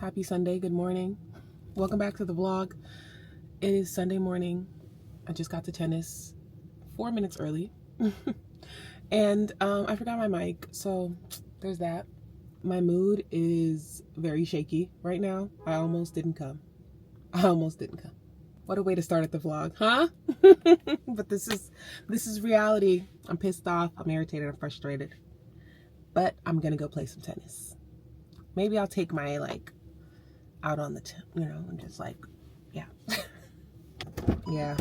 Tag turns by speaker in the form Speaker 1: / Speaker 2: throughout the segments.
Speaker 1: Happy Sunday, good morning. Welcome back to the vlog. It is Sunday morning. I just got to tennis 4 minutes early. And I forgot my mic, so there's that. My mood is very shaky right now. I almost didn't come. What a way to start at the vlog, huh? But this is reality. I'm pissed off, I'm irritated, I'm frustrated. But I'm gonna go play some tennis. Maybe I'll take my out on the, I'm just like, yeah. yeah.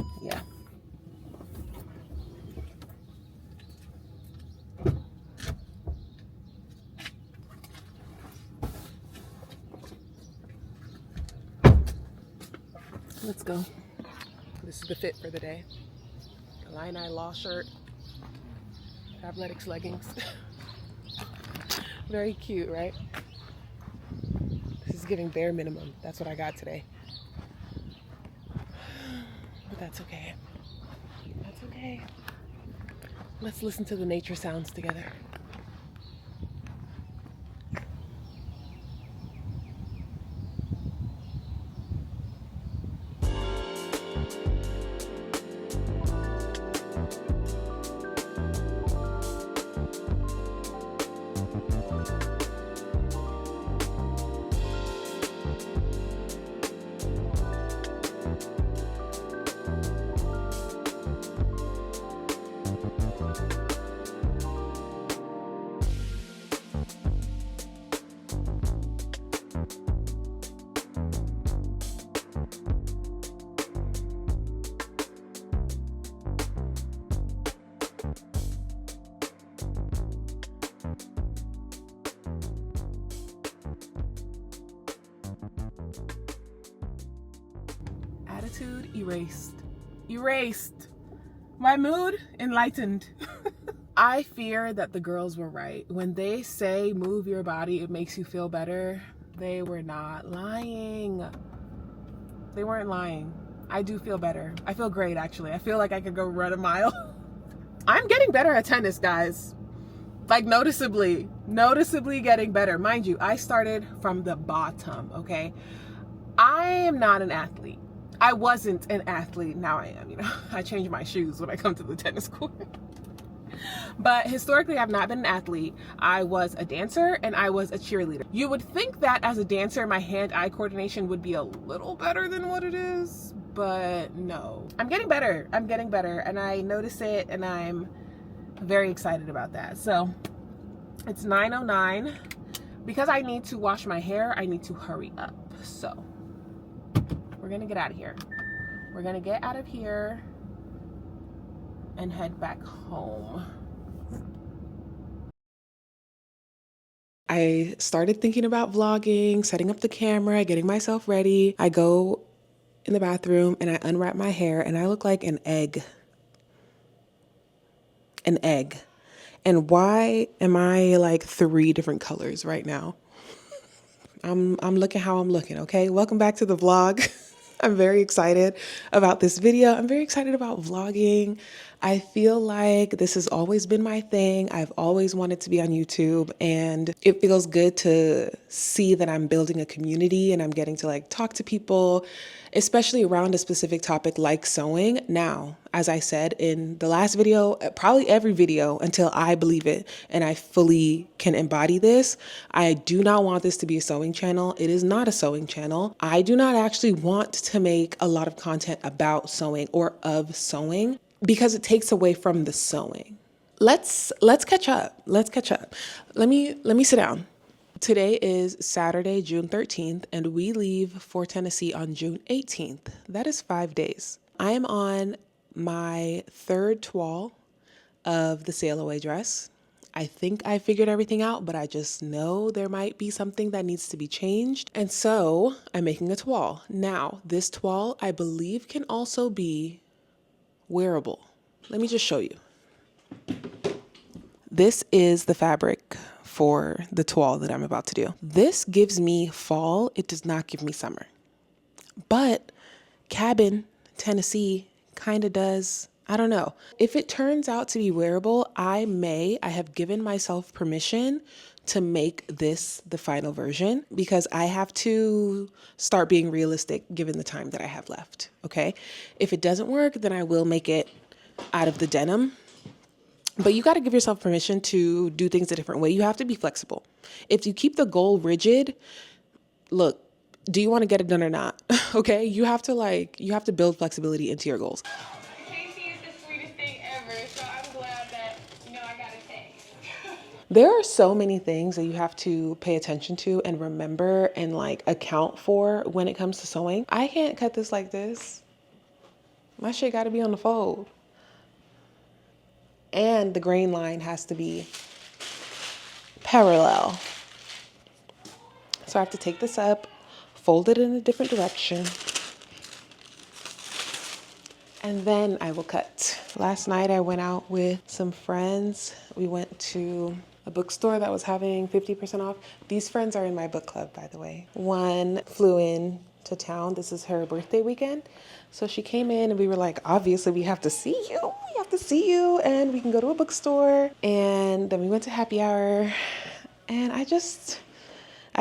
Speaker 1: Let's go. This is the fit for the day. Illini law shirt, athletics leggings. Very cute, right? This is giving bare minimum. That's what I got today. But that's okay. That's okay. Let's listen to the nature sounds together. Attitude erased. My mood enlightened. I fear that the girls were right. When they say move your body, it makes you feel better, they were not lying. They weren't lying. I do feel better. I feel great, actually. I feel like I could go run a mile. I'm getting better at tennis, guys. Like noticeably getting better. Mind you, I started from the bottom, okay? I am not an athlete. I wasn't an athlete. Now I am, I change my shoes when I come to the tennis court. But historically, I've not been an athlete. I was a dancer and I was a cheerleader. You would think that as a dancer, my hand-eye coordination would be a little better than what it is, but no. I'm getting better and I notice it and I'm very excited about that. So it's 9:09. Because I need to wash my hair, I need to hurry up. So we're gonna get out of here. We're gonna get out of here and head back home. I started thinking about vlogging, setting up the camera, getting myself ready. I go in the bathroom and I unwrap my hair and I look like an egg. An egg. And why am I like 3 different colors right now? I'm looking how I'm looking, okay? Welcome back to the vlog. I'm very excited about this video. I'm very excited about vlogging. I feel like this has always been my thing. I've always wanted to be on YouTube and it feels good to see that I'm building a community and I'm getting to like talk to people, especially around a specific topic like sewing. Now, as I said in the last video, probably every video until I believe it and I fully can embody this, I do not want this to be a sewing channel. It is not a sewing channel. I do not actually want to make a lot of content about sewing or of sewing because it takes away from the sewing. Let's catch up. Let's catch up. Let me sit down. Today is Saturday, June 13th, and we leave for Tennessee on June 18th. That is 5 days. I am on my 3rd toile of the sail away dress. I think I figured everything out, but I just know there might be something that needs to be changed. And so I'm making a toile. Now, this toile, I believe, can also be wearable. Let me just show you. This is the fabric for the toile that I'm about to do. This gives me fall. It does not give me summer. But cabin, Tennessee kind of does. I don't know. If it turns out to be wearable, I have given myself permission to make this the final version because I have to start being realistic given the time that I have left. Okay. If it doesn't work, then I will make it out of the denim. But you got to give yourself permission to do things a different way. You have to be flexible. If you keep the goal rigid, look, do you want to get it done or not? Okay. You have to build flexibility into your goals.
Speaker 2: Casey is the sweetest thing ever, so I'm glad that, I got a text.
Speaker 1: There are so many things that you have to pay attention to and remember and like account for when it comes to sewing. I can't cut this like this. My shit got to be on the fold. And the grain line has to be parallel. So I have to take this up, fold it in a different direction, and then I will cut. Last night I went out with some friends. We went to a bookstore that was having 50% off. These friends are in my book club, by the way. One flew in to town. This is her birthday weekend. So she came in and we were like, obviously we have to see you. We have to see you and we can go to a bookstore. And then we went to happy hour. And I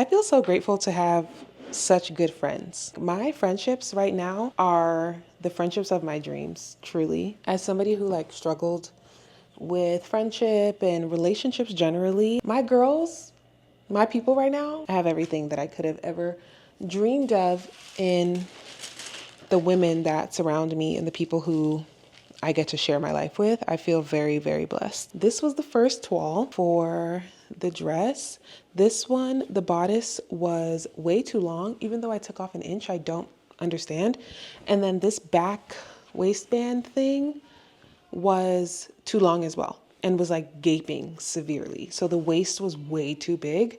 Speaker 1: feel so grateful to have such good friends. My friendships right now are the friendships of my dreams, truly. As somebody who like struggled with friendship and relationships generally, my girls, my people right now, I have everything that I could have ever dreamed of in the women that surround me and the people who I get to share my life with. I feel very, very blessed. This was the first toile for the dress. This one, the bodice was way too long. Even though I took off an inch, I don't understand. And then this back waistband thing was too long as well and was like gaping severely. So the waist was way too big.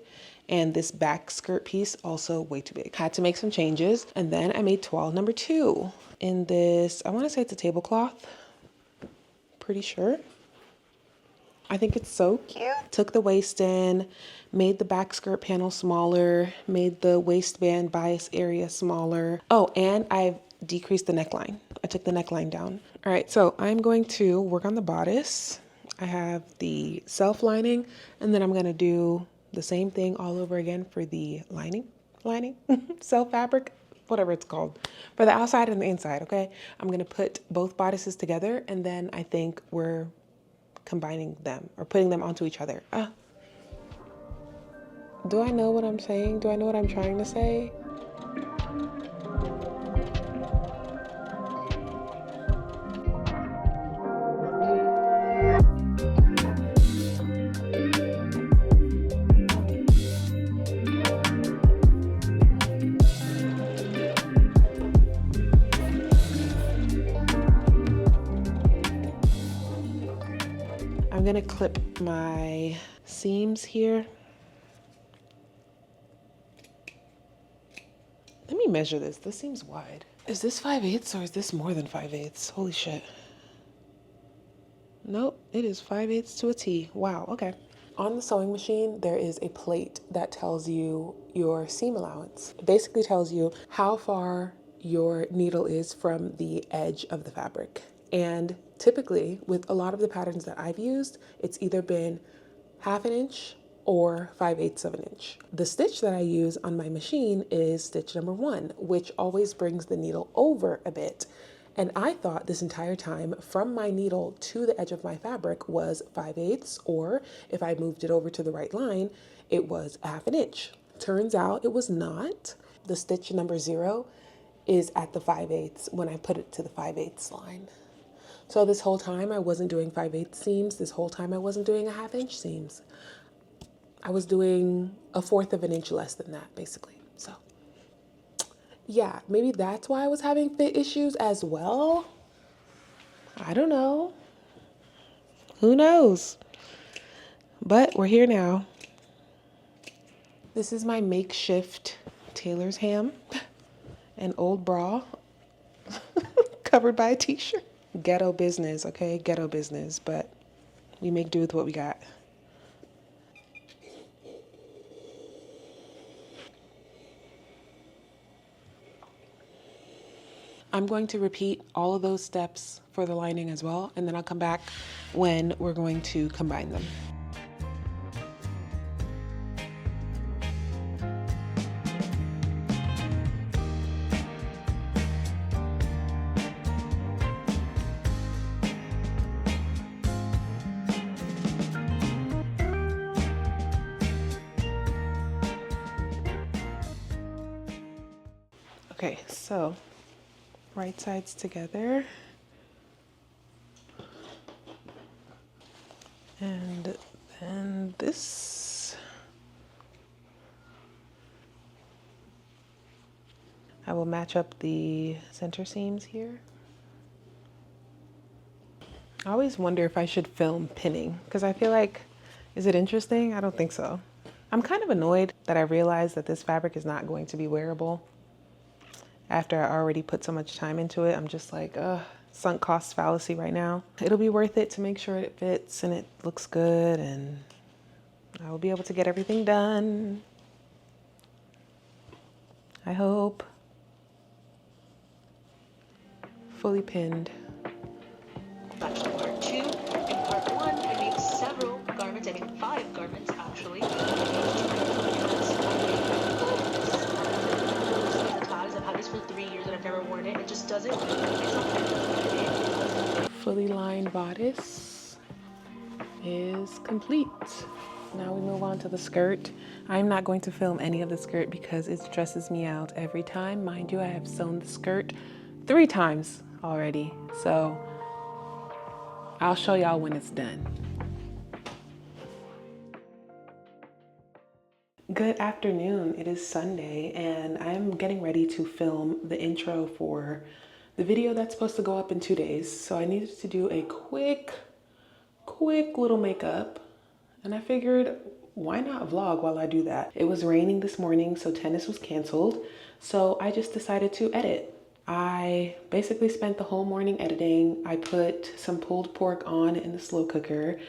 Speaker 1: And this back skirt piece also way too big. Had to make some changes. And then I made toile number 2 in this, I want to say it's a tablecloth. Pretty sure. I think it's so cute. Took the waist in, made the back skirt panel smaller, made the waistband bias area smaller. Oh, and I've decreased the neckline. I took the neckline down. All right, so I'm going to work on the bodice. I have the self lining, and then I'm gonna do the same thing all over again for the lining, self fabric, whatever it's called, for the outside and the inside, okay? I'm gonna put both bodices together, and then I think we're combining them or putting them onto each other. Do I know what I'm saying? Do I know what I'm trying to say? I'm gonna clip my seams here. Let me measure this. This seems wide. Is this 5/8 or is this more than 5/8? Holy shit. Nope, it is 5/8 to a T. Wow, okay. On the sewing machine, there is a plate that tells you your seam allowance. It basically tells you how far your needle is from the edge of the fabric. And typically, with a lot of the patterns that I've used, it's either been 1/2 inch or 5/8 of an inch. The stitch that I use on my machine is stitch number 1, which always brings the needle over a bit. And I thought this entire time from my needle to the edge of my fabric was 5/8, or if I moved it over to the right line, it was 1/2 inch. Turns out it was not. The stitch number 0 is at the 5/8 when I put it to the 5/8 line. So this whole time I wasn't doing 5/8 seams. This whole time I wasn't doing 1/2 inch seams. I was doing 1/4 of an inch less than that, basically. So yeah, maybe that's why I was having fit issues as well. I don't know. Who knows? But we're here now. This is my makeshift tailor's ham, an old bra covered by a t-shirt. Ghetto business, okay? Ghetto business, but we make do with what we got. I'm going to repeat all of those steps for the lining as well, and then I'll come back when we're going to combine them. Okay, so right sides together. And then this. I will match up the center seams here. I always wonder if I should film pinning because I feel like, is it interesting? I don't think so. I'm kind of annoyed that I realized that this fabric is not going to be wearable after I already put so much time into it. I'm just like, sunk cost fallacy right now. It'll be worth it to make sure it fits and it looks good, and I will be able to get everything done. I hope. Fully pinned.
Speaker 3: Back to part 2. In part 1, I made several garments. I made 5 garments, actually. The tags. I've had this for 3 years and I've never worn it. It just doesn't. It's not
Speaker 1: Fully lined bodice is complete. Now we move on to the skirt. I'm not going to film any of the skirt because it stresses me out every time. Mind you, I have sewn the skirt 3 times already. So I'll show y'all when it's done. Good afternoon. It is Sunday and I'm getting ready to film the intro for the video that's supposed to go up in 2 days. So I needed to do a quick little makeup, and I figured why not vlog while I do that. It was raining this morning, so tennis was canceled. So I just decided to edit. I basically spent the whole morning editing. I put some pulled pork on in the slow cooker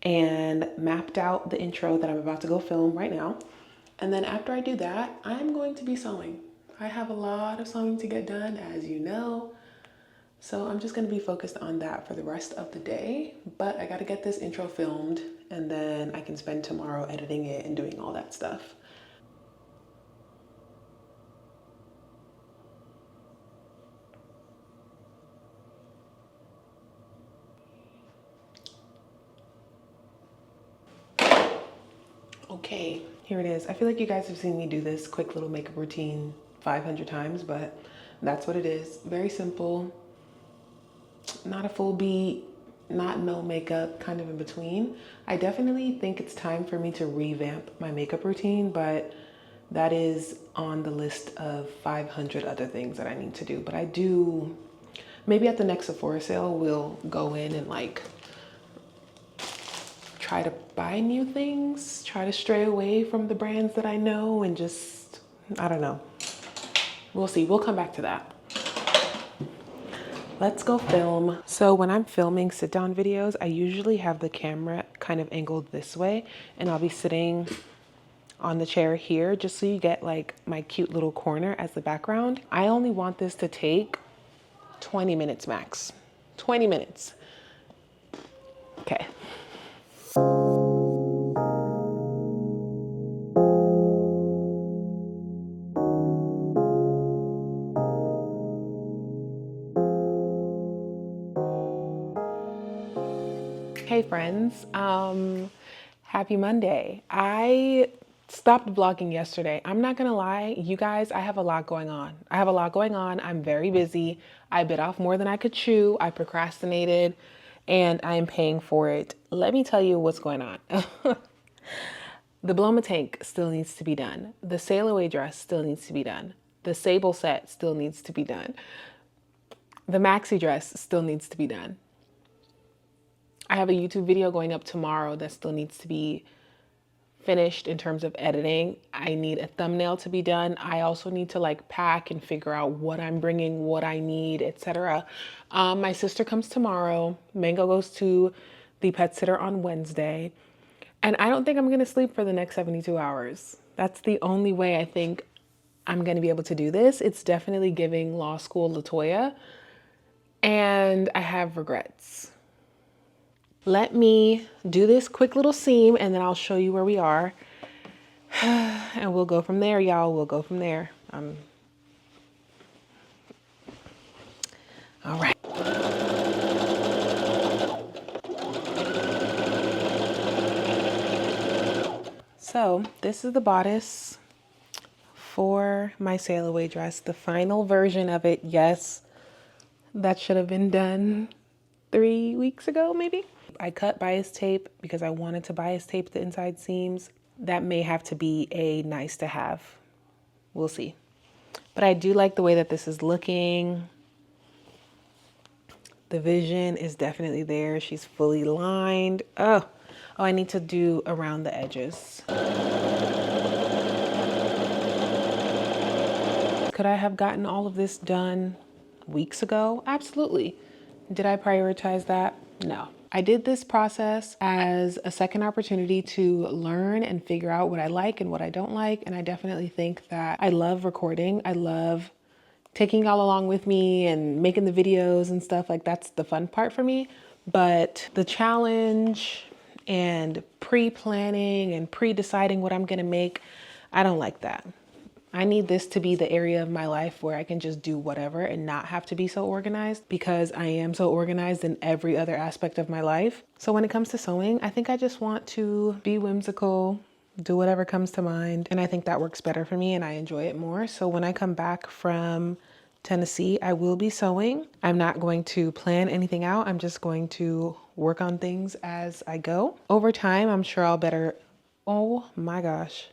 Speaker 1: and mapped out the intro that I'm about to go film right now. And then after I do that, I'm going to be sewing. I have a lot of sewing to get done, as you know. So I'm just gonna be focused on that for the rest of the day, but I gotta get this intro filmed and then I can spend tomorrow editing it and doing all that stuff. Okay, here it is. I feel like you guys have seen me do this quick little makeup routine 500 times, but that's what it is. Very simple, not a full beat, not no makeup, kind of in between. I definitely think it's time for me to revamp my makeup routine, but that is on the list of 500 other things that I need to do. But I do, maybe at the next Sephora sale, we'll go in and like try to buy new things, try to stray away from the brands that I know and just, I don't know. We'll see, we'll come back to that. Let's go film. So when I'm filming sit down videos, I usually have the camera kind of angled this way and I'll be sitting on the chair here just so you get like my cute little corner as the background. I only want this to take 20 minutes max. 20 minutes. Okay. Hey friends, happy Monday. I stopped vlogging yesterday. I'm not gonna lie, you guys, I have a lot going on. I'm very busy. I bit off more than I could chew. I procrastinated and I am paying for it. Let me tell you what's going on. The Bloma tank still needs to be done. The sail away dress still needs to be done. The sable set still needs to be done. The maxi dress still needs to be done. I have a YouTube video going up tomorrow that still needs to be finished in terms of editing. I need a thumbnail to be done. I also need to like pack and figure out what I'm bringing, what I need, etc. My sister comes tomorrow. Mango goes to the pet sitter on Wednesday. And I don't think I'm going to sleep for the next 72 hours. That's the only way I think I'm going to be able to do this. It's definitely giving law school Latoya. And I have regrets. Let me do this quick little seam and then I'll show you where we are. And we'll go from there, y'all. We'll go from there. All right. So this is the bodice, for my sail away dress, the final version of it. Yes, that should have been done 3 weeks ago, maybe. I cut bias tape because I wanted to bias tape the inside seams. That may have to be a nice to have. We'll see. But I do like the way that this is looking. The vision is definitely there. She's fully lined. Oh, I need to do around the edges. Could I have gotten all of this done weeks ago? Absolutely. Did I prioritize that? No. I did this process as a second opportunity to learn and figure out what I like and what I don't like. And I definitely think that I love recording. I love taking y'all along with me and making the videos and stuff. Like, that's the fun part for me. But the challenge and pre-planning and pre-deciding what I'm gonna make, I don't like that. I need this to be the area of my life where I can just do whatever and not have to be so organized, because I am so organized in every other aspect of my life. So when it comes to sewing, I think I just want to be whimsical, do whatever comes to mind. And I think that works better for me and I enjoy it more. So when I come back from Tennessee, I will be sewing. I'm not going to plan anything out. I'm just going to work on things as I go. Over time, I'm sure I'll better, oh my gosh.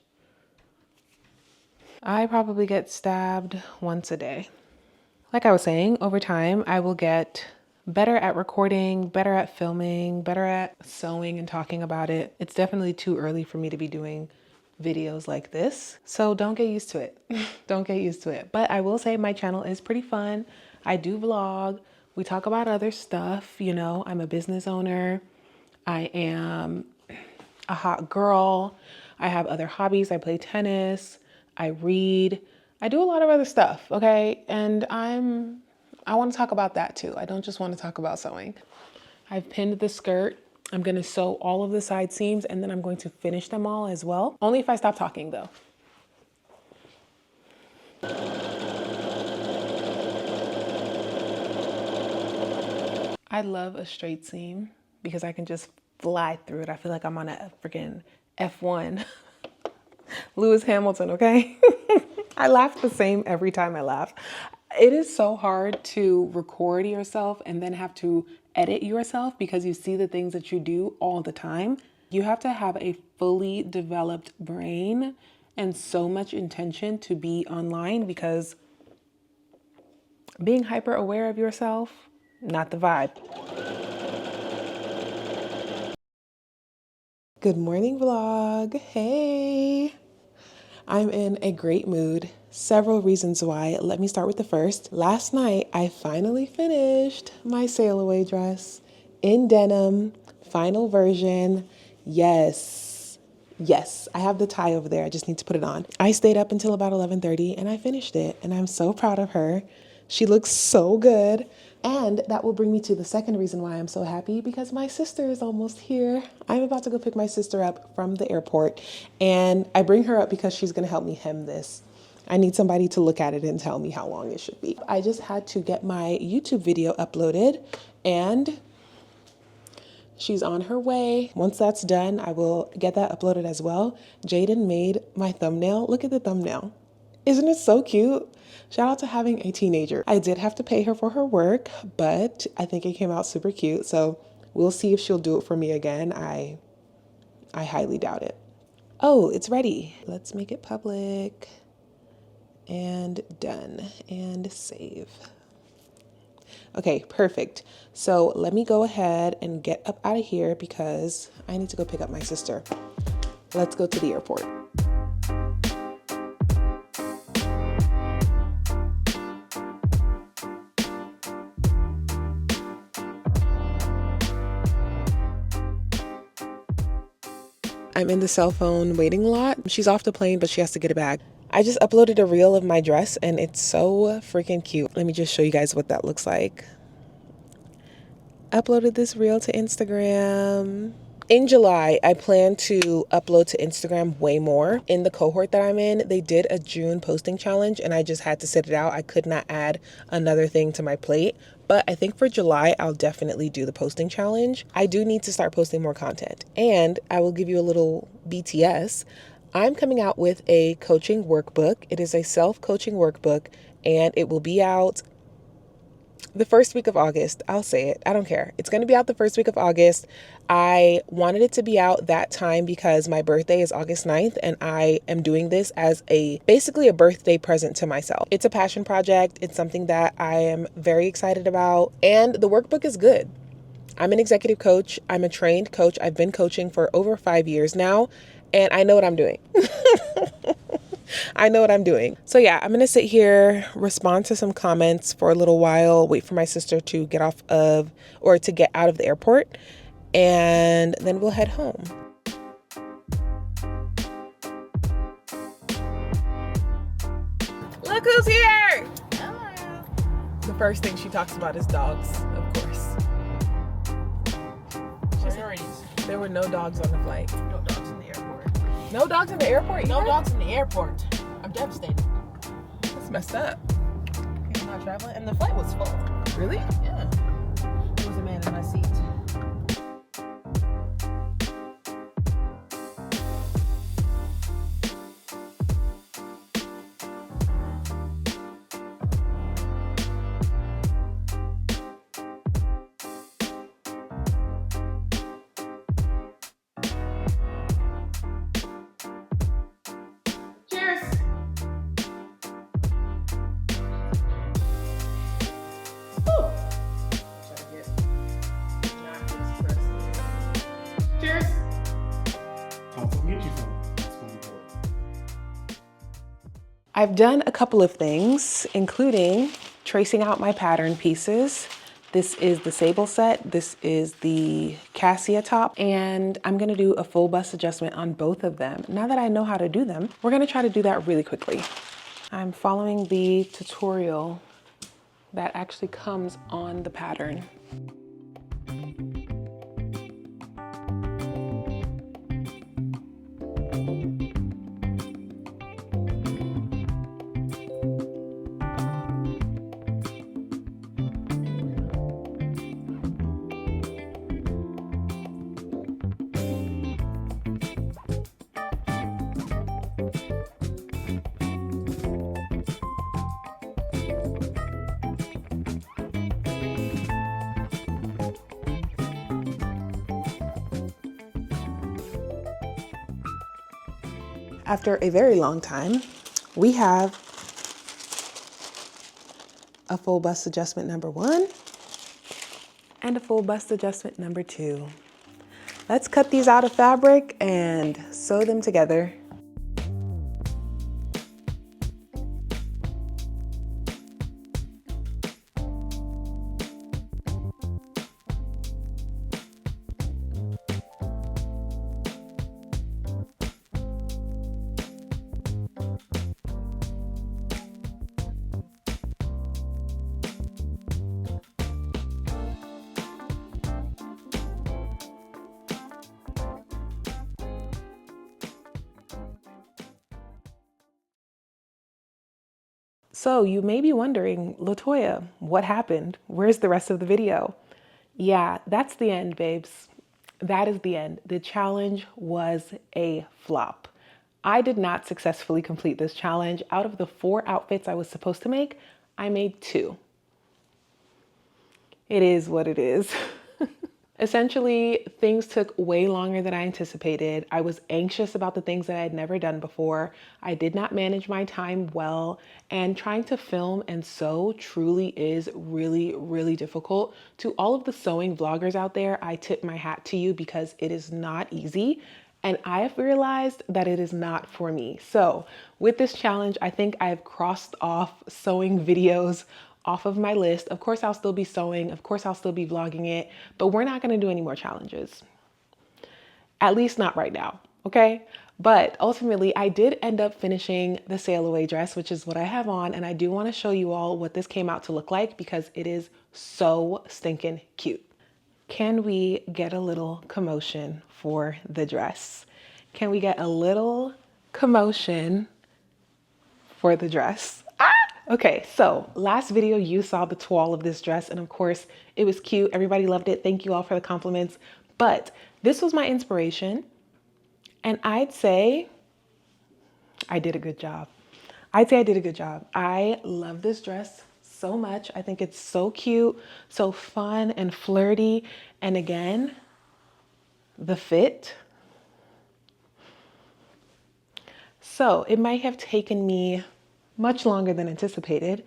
Speaker 1: I probably get stabbed once a day. Like I was saying, over time, I will get better at recording, better at filming, better at sewing and talking about it. It's definitely too early for me to be doing videos like this. So don't get used to it. Don't get used to it. But I will say my channel is pretty fun. I do vlog. We talk about other stuff. You know, I'm a business owner. I am a hot girl. I have other hobbies. I play tennis. I read. I do a lot of other stuff, okay? And I want to talk about that too. I don't just want to talk about sewing. I've pinned the skirt. I'm going to sew all of the side seams and then I'm going to finish them all as well. Only if I stop talking though. I love a straight seam because I can just fly through it. I feel like I'm on a freaking F1. Lewis Hamilton, okay? I laugh the same every time I laugh. It is so hard to record yourself and then have to edit yourself because you see the things that you do all the time. You have to have a fully developed brain and so much intention to be online, because being hyper aware of yourself, not the vibe. Good morning, vlog. Hey. I'm in a great mood. Several reasons why. Let me start with the first. Last night, I finally finished my sail away dress in denim, final version. Yes, I have the tie over there. I just need to put it on. I stayed up until about 11:30 and I finished it, and I'm so proud of her. She looks so good. And that will bring me to the second reason why I'm so happy, because my sister is almost here. I'm about to go pick my sister up from the airport, and I bring her up because she's gonna help me hem this. I need somebody to look at it and tell me how long it should be. I just had to get my YouTube video uploaded and she's on her way. Once that's done, I will get that uploaded as well. Jaden made my thumbnail. Look at the thumbnail. Isn't it so cute? Shout out to having a teenager. I did have to pay her for her work, but I think it came out super cute. So we'll see if she'll do it for me again. I highly doubt it. Oh, it's ready. Let's make it public and done and save. Okay, perfect. So let me go ahead and get up out of here because I need to go pick up my sister. Let's go to the airport. I'm in the cell phone waiting lot. She's off the plane, but she has to get it back. I just uploaded a reel of my dress and it's so freaking cute. Let me just show you guys what that looks like. Uploaded this reel to Instagram. In July, I plan to upload to Instagram way more. In the cohort that I'm in, they did a June posting challenge and I just had to sit it out. I could not add another thing to my plate. But I think for July, I'll definitely do the posting challenge. I do need to start posting more content. And I will give you a little BTS. I'm coming out with a coaching workbook. It is a self-coaching workbook, and it will be out the first week of August. I'll say it. I don't care. It's going to be out the first week of August. I wanted it to be out that time because my birthday is August 9th, and I am doing this as basically a birthday present to myself. It's a passion project. It's something that I am very excited about, and the workbook is good. I'm an executive coach. I'm a trained coach. I've been coaching for over 5 years now, and I know what I'm doing. I know what I'm doing. So yeah, I'm going to sit here, respond to some comments for a little while, wait for my sister to get out of the airport, and then we'll head home. Look who's here!
Speaker 4: Hello.
Speaker 1: The first thing she talks about is dogs, of course.
Speaker 4: Priorities.
Speaker 1: There were no dogs on the flight.
Speaker 4: No dogs in the airport.
Speaker 1: No dogs in the airport?
Speaker 4: No
Speaker 1: either?
Speaker 4: dogs in the airport. I'm devastated.
Speaker 1: That's messed up.
Speaker 4: I'm not traveling. And the flight was full.
Speaker 1: Really?
Speaker 4: Yeah. There was a man in my seat.
Speaker 1: Cheers! Cheers! I've done a couple of things, including tracing out my pattern pieces. This is the sable set, this is the cassia top, and I'm gonna do a full bust adjustment on both of them. Now that I know how to do them, we're gonna try to do that really quickly. I'm following the tutorial that actually comes on the pattern. After a very long time, we have a full bust adjustment number 1 and a full bust adjustment number 2. Let's cut these out of fabric and sew them together. So you may be wondering, Latoya, what happened? Where's the rest of the video? Yeah, that's the end, babes. That is the end. The challenge was a flop. I did not successfully complete this challenge. Out of the 4 outfits I was supposed to make, I made 2. It is what it is. Essentially, things took way longer than I anticipated. I was anxious about the things that I had never done before. I did not manage my time well, and trying to film and sew truly is really, really difficult. To all of the sewing vloggers out there, I tip my hat to you because it is not easy. And I've realized that it is not for me. So with this challenge, I think I've crossed off sewing videos off of my list. Of course, I'll still be sewing. Of course, I'll still be vlogging it, but we're not going to do any more challenges. At least not right now. Okay. But ultimately, I did end up finishing the sail away dress, which is what I have on. And I do want to show you all what this came out to look like because it is so stinking cute. Can we get a little commotion for the dress? Can we get a little commotion for the dress? Okay, so last video you saw the toile of this dress, and of course it was cute. Everybody loved it. Thank you all for the compliments. But this was my inspiration, and I'd say I did a good job. I'd say I did a good job. I love this dress so much. I think it's so cute, so fun and flirty. And again, the fit. So it might have taken me much longer than anticipated,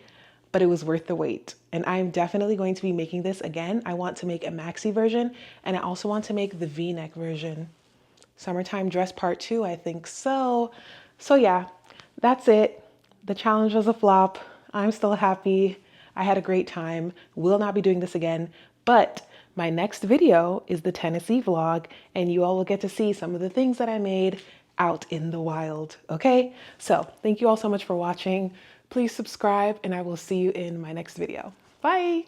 Speaker 1: but it was worth the wait. And I'm definitely going to be making this again. I want to make a maxi version, and I also want to make the V-neck version. Summertime dress part 2, I think so. So yeah, that's it. The challenge was a flop. I'm still happy. I had a great time. Will not be doing this again, but my next video is the Tennessee vlog, and you all will get to see some of the things that I made out in the wild, okay? So thank you all so much for watching. Please subscribe, and I will see you in my next video. Bye.